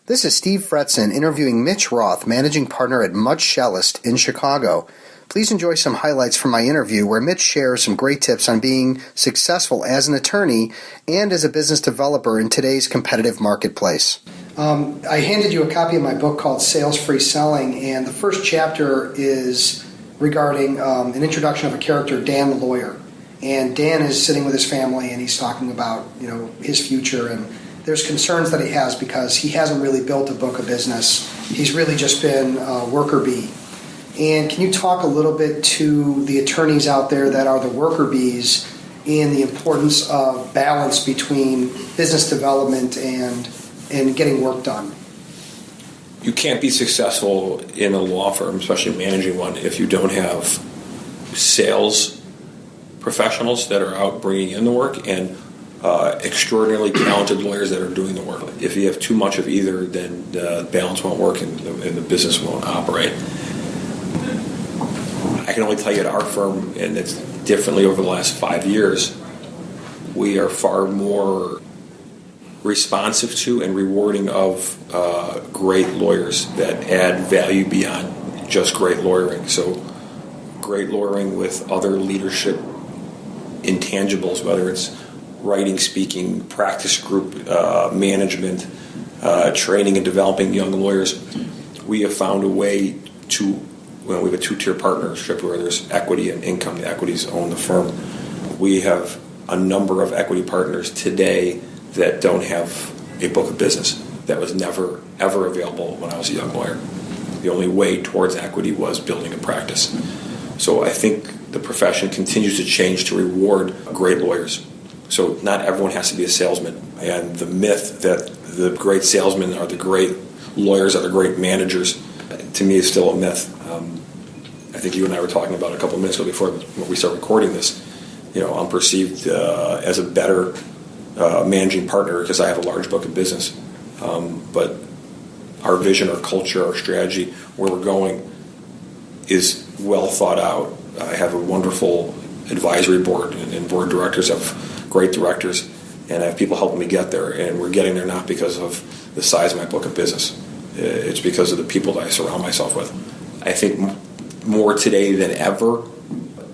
This is Steve Fretzen interviewing Mitch Roth, managing partner at Much Shelist in Chicago. Please enjoy some highlights from my interview where Mitch shares some great tips on being successful as an attorney and as a business developer in today's competitive marketplace. I handed you a copy of my book called Sales Free Selling, and the first chapter is regarding an introduction of a character, Dan the lawyer. And Dan is sitting with his family and he's talking about his future, and there's concerns that he has because he hasn't really built a book of business. He's really just been a worker bee. And can you talk a little bit to the attorneys out there that are the worker bees and the importance of balance between business development and getting work done? You can't be successful in a law firm, especially managing one, if you don't have sales professionals that are out bringing in the work and extraordinarily talented lawyers that are doing the work. If you have too much of either, then the balance won't work and the business won't operate. I can only tell you at our firm, and it's differently over the last 5 years, we are far more responsive to and rewarding of great lawyers that add value beyond just great lawyering. So great lawyering with other leadership intangibles, whether it's writing, speaking, practice group management, training and developing young lawyers. We have found a way to, we have a two-tier partnership where there's equity and income. The equities own the firm. We have a number of equity partners today that don't have a book of business. That was never, ever available when I was a young lawyer. The only way towards equity was building a practice. So I think the profession continues to change to reward great lawyers. So not everyone has to be a salesman. And the myth that the great salesmen are the great lawyers, are the great managers, to me is still a myth. I think you and I were talking about a couple of minutes ago before we start recording this. I'm perceived as a better managing partner because I have a large book of business. But our vision, our culture, our strategy, where we're going is well thought out. I have a wonderful advisory board and board directors of great directors, and I have people helping me get there, and we're getting there not because of the size of my book of business. It's because of the people that I surround myself with. I think more today than ever,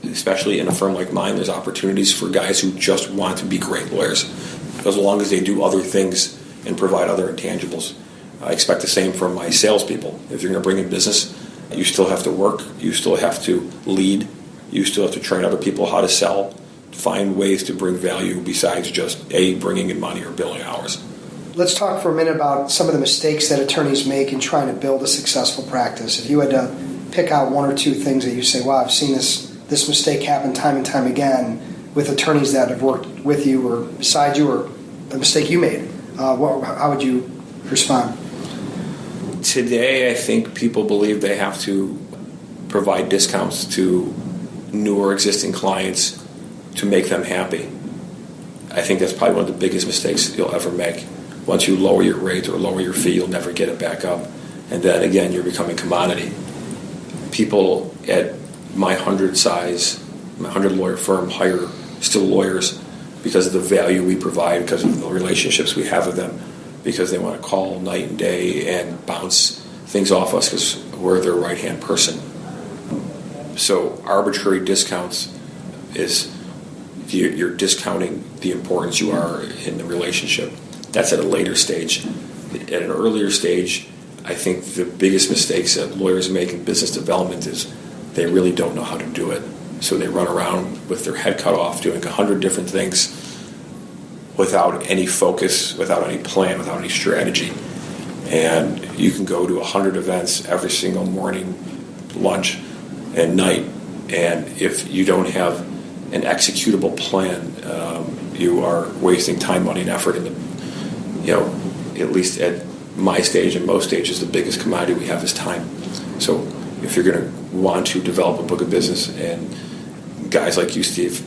especially in a firm like mine, there's opportunities for guys who just want to be great lawyers, as long as they do other things and provide other intangibles. I expect the same from my salespeople. If you're going to bring in business, you still have to work, you still have to lead, you still have to train other people how to sell, find ways to bring value besides just bringing in money or billing hours. Let's talk for a minute about some of the mistakes that attorneys make in trying to build a successful practice. If you had to pick out one or two things that you say, wow, I've seen this mistake happen time and time again with attorneys that have worked with you or beside you, or a mistake you made, how would you respond? Today, I think people believe they have to provide discounts to new or existing clients to make them happy. I think that's probably one of the biggest mistakes you'll ever make. Once you lower your rate or lower your fee, you'll never get it back up. And then again, you're becoming commodity. People at my 100 lawyer firm hire still lawyers because of the value we provide, because of the relationships we have with them, because they want to call night and day and bounce things off us because we're their right-hand person. So arbitrary discounts is you're discounting the importance you are in the relationship. That's at a later stage. At an earlier stage, I think the biggest mistakes that lawyers make in business development is they really don't know how to do it. So they run around with their head cut off doing 100 different things without any focus, without any plan, without any strategy. And you can go to 100 events every single morning, lunch, and night. And if you don't have an executable plan, you are wasting time, money, and effort. And at least at my stage and most stages, the biggest commodity we have is time. So if you're going to want to develop a book of business, and guys like you, Steve,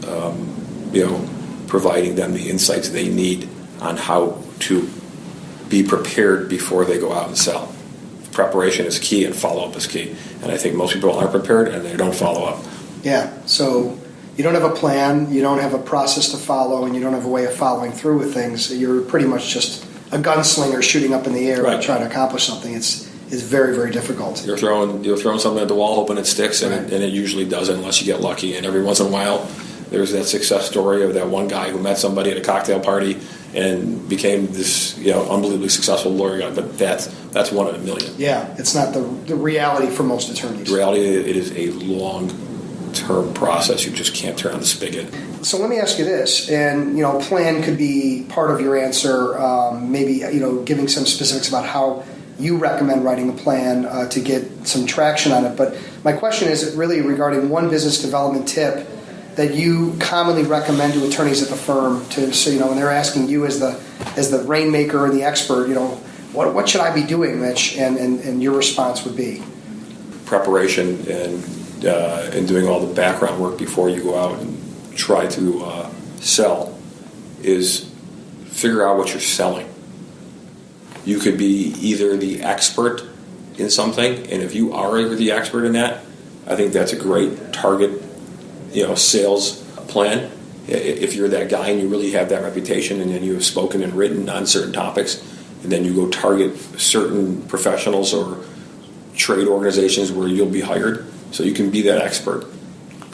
providing them the insights they need on how to be prepared before they go out and sell. Preparation is key and follow-up is key. And I think most people aren't prepared and they don't follow up. Yeah, so you don't have a plan, you don't have a process to follow, and you don't have a way of following through with things. You're pretty much just a gunslinger shooting up in the air Right. to try to accomplish something. It's very, very difficult. You're throwing something at the wall hoping it sticks, and, Right. it usually doesn't unless you get lucky. And every once in a while, there's that success story of that one guy who met somebody at a cocktail party and became this unbelievably successful lawyer guy. But that's one in a million. Yeah, it's not the reality for most attorneys. The reality, it is a long-term process. You just can't turn on the spigot. So let me ask you this, and plan could be part of your answer. Maybe giving some specifics about how you recommend writing a plan to get some traction on it. But my question is really regarding one business development tip that you commonly recommend to attorneys at the firm when they're asking you as the rainmaker and the expert, what should I be doing, Mitch? And your response would be Preparation and doing all the background work before you go out and try to sell is figure out what you're selling. You could be either the expert in something, and if you are the expert in that, I think that's a great target, sales plan. If you're that guy and you really have that reputation, and then you have spoken and written on certain topics, and then you go target certain professionals or trade organizations where you'll be hired, so you can be that expert.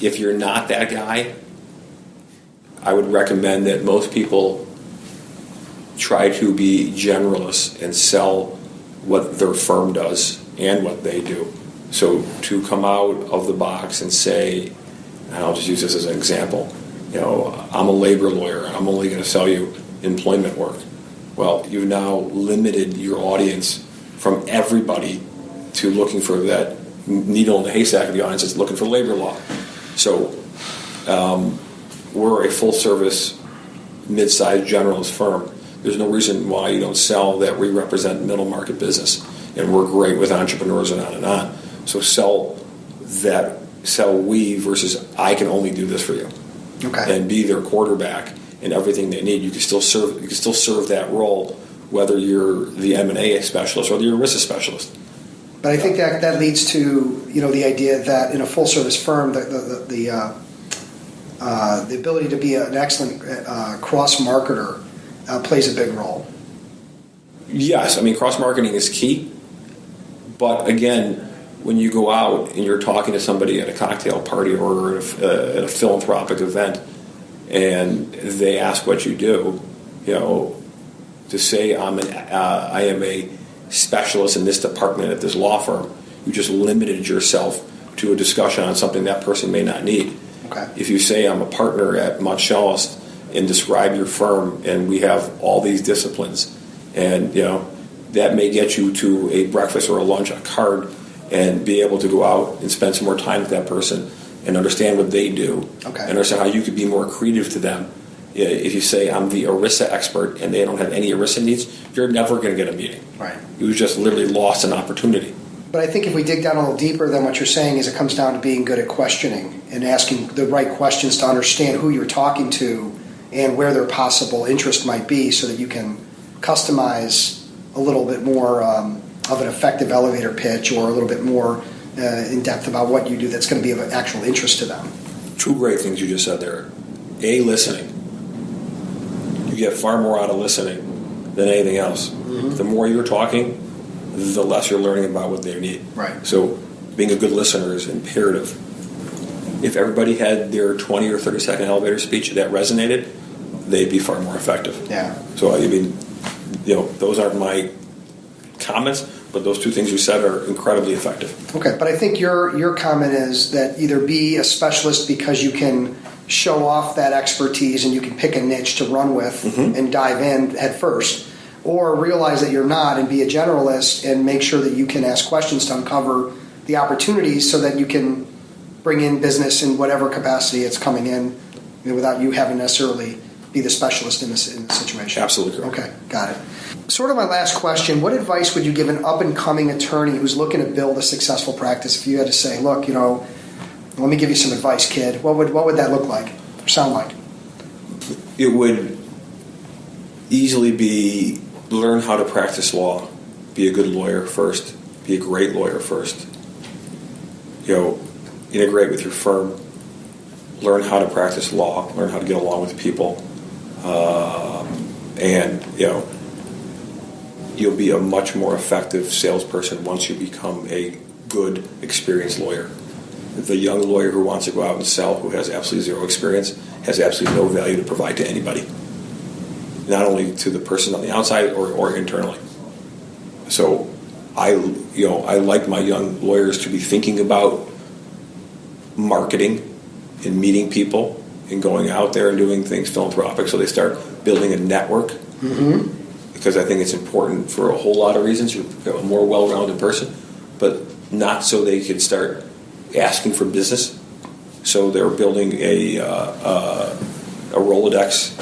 If you're not that guy, I would recommend that most people try to be generalists and sell what their firm does and what they do. So to come out of the box and say, and I'll just use this as an example, I'm a labor lawyer, I'm only going to sell you employment work. Well, you've now limited your audience from everybody to looking for that needle in the haystack of the audience that's looking for labor law. So we're a full-service, mid-sized generalist firm. There's no reason why you don't sell that we represent middle market business, and we're great with entrepreneurs and on and on. So sell we versus I can only do this for you, okay, and be their quarterback and everything they need. You can still serve that role whether you're the M&A specialist or you're a risk specialist. But I think that leads to the idea that in a full service firm the ability to be an excellent cross marketer plays a big role. Yes, I mean cross marketing is key, but again, when you go out and you're talking to somebody at a cocktail party or at a philanthropic event, and they ask what you do, to say I am a specialist in this department at this law firm, you just limited yourself to a discussion on something that person may not need. Okay. If you say I'm a partner at Much Shelist and describe your firm and we have all these disciplines, and that may get you to a breakfast or a lunch, a card, and be able to go out and spend some more time with that person and understand what they do, okay, and understand how you could be more creative to them. If you say I'm the ERISA expert and they don't have any ERISA needs, you're never going to get a meeting. Right. You just literally lost an opportunity. But I think if we dig down a little deeper, then what you're saying is it comes down to being good at questioning and asking the right questions to understand who you're talking to and where their possible interest might be, so that you can customize a little bit more of an effective elevator pitch, or a little bit more in depth about what you do that's going to be of actual interest to them. Two great things you just said there. Listening. You get far more out of listening than anything else. Mm-hmm. The more you're talking, the less you're learning about what they need. Right. So being a good listener is imperative. If everybody had their 20 or 30 second elevator speech that resonated, they'd be far more effective. Yeah. So I mean, those aren't my comments, but those two things you said are incredibly effective. Okay, but I think your comment is that either be a specialist because you can show off that expertise and you can pick a niche to run with, mm-hmm, and dive in head first, or realize that you're not and be a generalist and make sure that you can ask questions to uncover the opportunities so that you can bring in business in whatever capacity it's coming in, without you having necessarily be the specialist in the situation. Absolutely correct. Okay, got it. Sort of my last question, what advice would you give an up-and-coming attorney who's looking to build a successful practice? If you had to say, look, let me give you some advice, kid, what would that look like or sound like? It would easily be learn how to practice law. Be a good lawyer first. Be a great lawyer first. Integrate with your firm. Learn how to practice law. Learn how to get along with people. And you'll be a much more effective salesperson once you become a good, experienced lawyer. The young lawyer who wants to go out and sell, who has absolutely zero experience, has absolutely no value to provide to anybody, not only to the person on the outside or internally. So I like my young lawyers to be thinking about marketing and meeting people and going out there and doing things philanthropic, so they start building a network. Because I think it's important for a whole lot of reasons. You're a more well-rounded person, but not so they can start asking for business. So they're building a Rolodex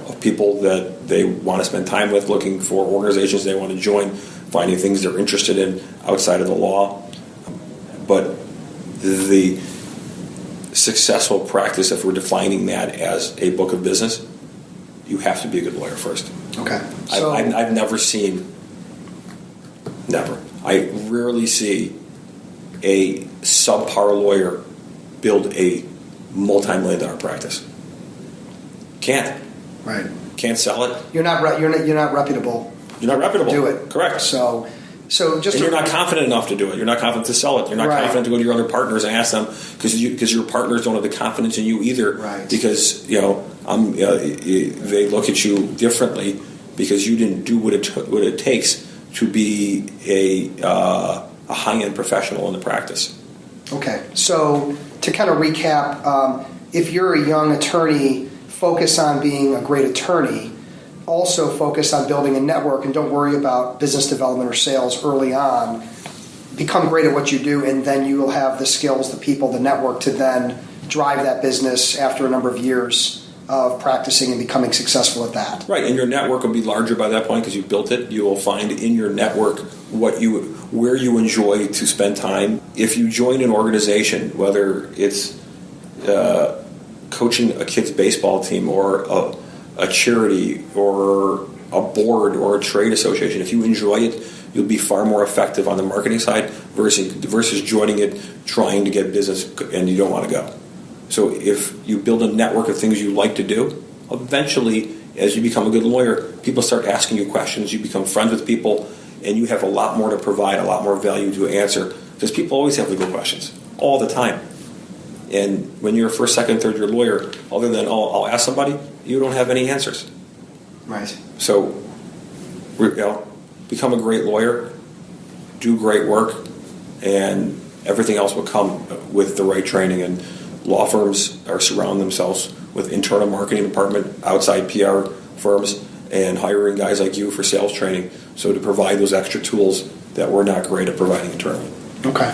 of people that they want to spend time with, looking for organizations they want to join, finding things they're interested in outside of the law. But the successful practice, if we're defining that as a book of business, you have to be a good lawyer first. Okay. So I've never seen, I rarely see a subpar lawyer build a multi-million-dollar practice. Can't. Right. Can't sell it. You're not reputable. You're not reputable. Do it. Correct. So just. And you're not confident enough to do it. You're not confident to sell it. You're not confident to go to your other partners and ask them because your partners don't have the confidence in you either. Right. Because they look at you differently because you didn't do what it takes to be a high-end professional in the practice. Okay. So to kind of recap, if you're a young attorney, focus on being a great attorney. Also focus on building a network and don't worry about business development or sales early on. Become great at what you do, and then you will have the skills, the people, the network to then drive that business after a number of years of practicing and becoming successful at that. Right, and your network will be larger by that point because you built it. You will find in your network where you enjoy to spend time. If you join an organization, whether it's coaching a kid's baseball team or a charity or a board or a trade association, if you enjoy it, you'll be far more effective on the marketing side versus joining it trying to get business and you don't want to go. So if you build a network of things you like to do, eventually as you become a good lawyer, people start asking you questions, you become friends with people, and you have a lot more to provide, a lot more value to answer, because people always have legal questions all the time. And when you're a first, second, third year lawyer, other than I'll ask somebody, you don't have any answers. Right. So, become a great lawyer, do great work, and everything else will come with the right training. And law firms are surrounding themselves with internal marketing department, outside PR firms, and hiring guys like you for sales training. So to provide those extra tools that we're not great at providing internally. Okay.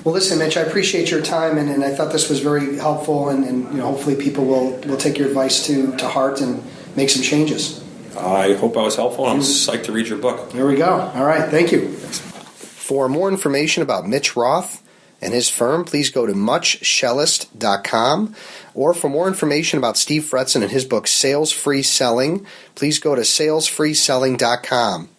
Well, listen, Mitch, I appreciate your time, and I thought this was very helpful, and hopefully people will take your advice to heart and make some changes. I hope I was helpful. I'm psyched to read your book. There we go. All right. Thank you. For more information about Mitch Roth and his firm, please go to muchshelist.com. Or for more information about Steve Fretzen and his book, Sales Free Selling, please go to salesfreeselling.com.